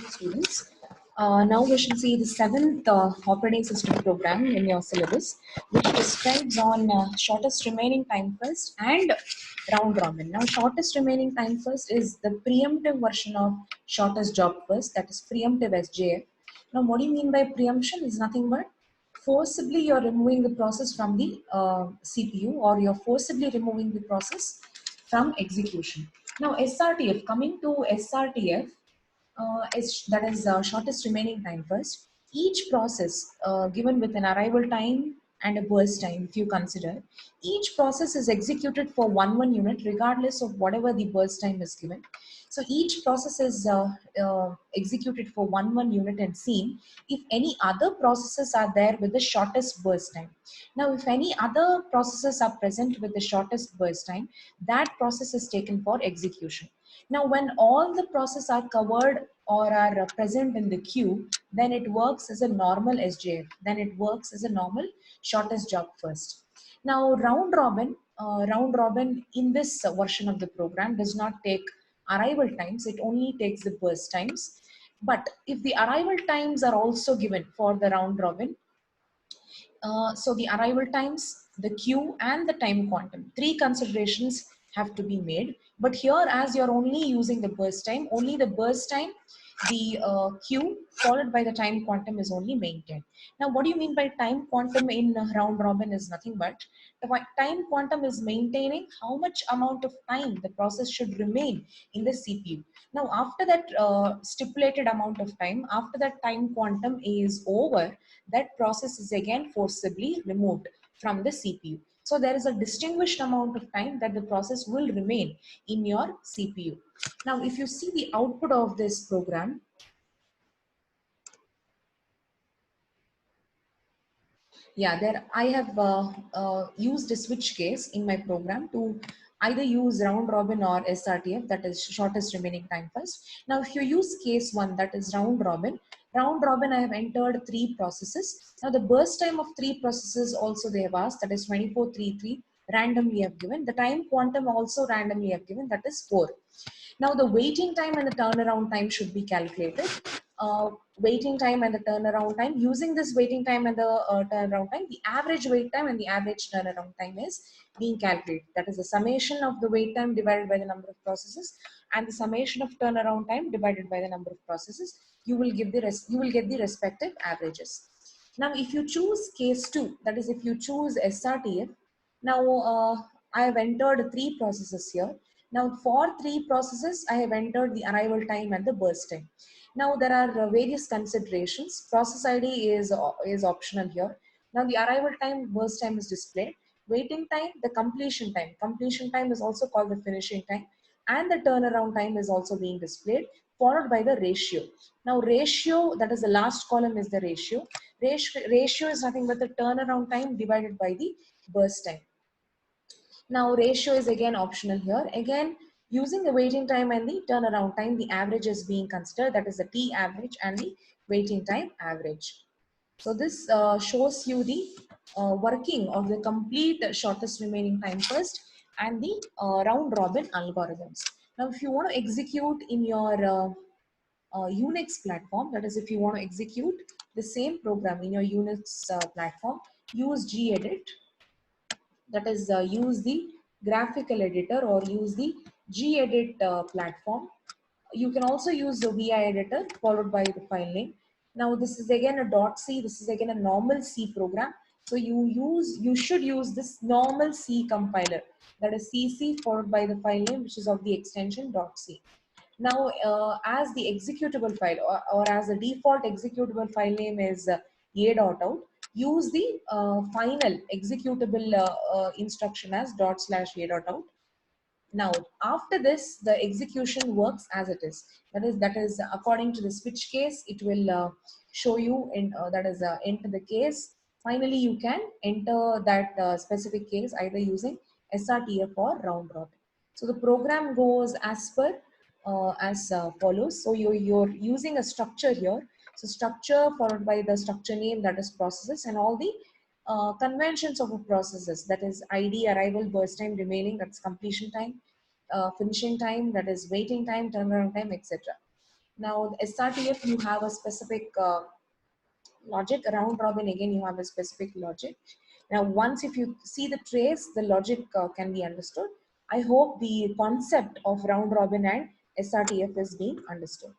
students. Now we shall see the seventh operating system program in your syllabus, which describes on shortest remaining time first and round robin. Now, shortest remaining time first is the preemptive version of shortest job first, that is preemptive SJF. Now, what do you mean by preemption? Is nothing but forcibly you're removing the process from the CPU, or you're forcibly removing the process from execution. Now, SRTF, coming to SRTF, that is shortest remaining time first. Each process given with an arrival time and a burst time, if you consider, each process is executed for one unit regardless of whatever the burst time is given. So each process is executed for one unit and seen if any other processes are there with the shortest burst time. Now, if any other processes are present with the shortest burst time, that process is taken for execution. Now, when all the processes are covered or are present in the queue, then it works as a normal SJF. Then it works as a normal shortest job first. Now, round robin in this version of the program does not take arrival times. It only takes the burst times. But if the arrival times are also given for the round robin, so the arrival times, the queue, and the time quantum, three considerations have to be made. But here, as you're only using the burst time, only the burst time, the queue followed by the time quantum is only maintained. Now, what do you mean by time quantum in round robin is nothing but the time quantum is maintaining how much amount of time the process should remain in the CPU. Now, after that stipulated amount of time, after that time quantum is over, that process is again forcibly removed from the CPU. So there is a distinguished amount of time that the process will remain in your CPU. Now, if you see the output of this program, yeah, there I have used a switch case in my program to either use round robin or SRTF, that is shortest remaining time first. Now, if you use case one, that is round robin I have entered three processes. Now, the burst time of three processes also they have asked, that is 2433, randomly have given. The time quantum also randomly have given, that is 4. Now, the waiting time and the turnaround time should be calculated. Waiting time and the turnaround time. Using this waiting time and the turnaround time, the average wait time and the average turnaround time is being calculated. That is the summation of the wait time divided by the number of processes and the summation of turnaround time divided by the number of processes. You will get the respective averages. Now, if you choose case 2, that is if you choose SRTF, now I have entered three processes here. Now, for three processes, I have entered the arrival time and the burst time. Now, there are various considerations. Process ID is optional here. Now, the arrival time, burst time is displayed. Waiting time, the completion time. Completion time is also called the finishing time. And the turnaround time is also being displayed, followed by the ratio. Now, ratio, that is the last column is the ratio. Ratio is nothing but the turnaround time divided by the burst time. Now, ratio is again optional here. Again, using the waiting time and the turnaround time, the average is being considered. That is the T average and the waiting time average. So this shows you the working of the complete shortest remaining time first and the round robin algorithms. Now, if you want to execute in your Unix platform, that is if you want to execute the same program in your Unix platform, use gedit, that is use the graphical editor or use the gedit platform. You can also use the vi editor followed by the file name. Now, this is again a .c, this is again a normal C program. So you should use this normal C compiler, that is cc followed by the file name, which is of the extension .c. Now, as the executable file or as the default executable file name is a.out, use the final executable instruction as /a.out. Now, after this, the execution works as it is. That is according to the switch case, it will show you in enter the case. Finally, you can enter that specific case either using SRTF or round robin. So the program goes as per as follows. So you're using a structure here. So structure followed by the structure name, that is processes, and all the conventions of a processes, that is ID, arrival, burst time, remaining, that's completion time, finishing time, that is waiting time, turnaround time, etc. Now the SRTF, you have a specific logic. Round robin, again, you have a specific logic. Now, once if you see the trace, the logic can be understood. I hope the concept of round robin and SRTF is being understood.